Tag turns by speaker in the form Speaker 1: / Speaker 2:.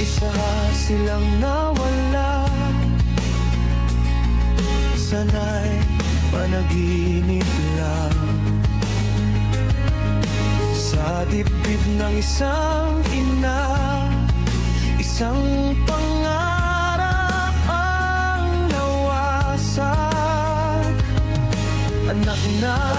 Speaker 1: Isa silang nawala, sana'y panaginip lang. Sa dibdib ng isang ina, isang pangarap ang nawasak. Anak na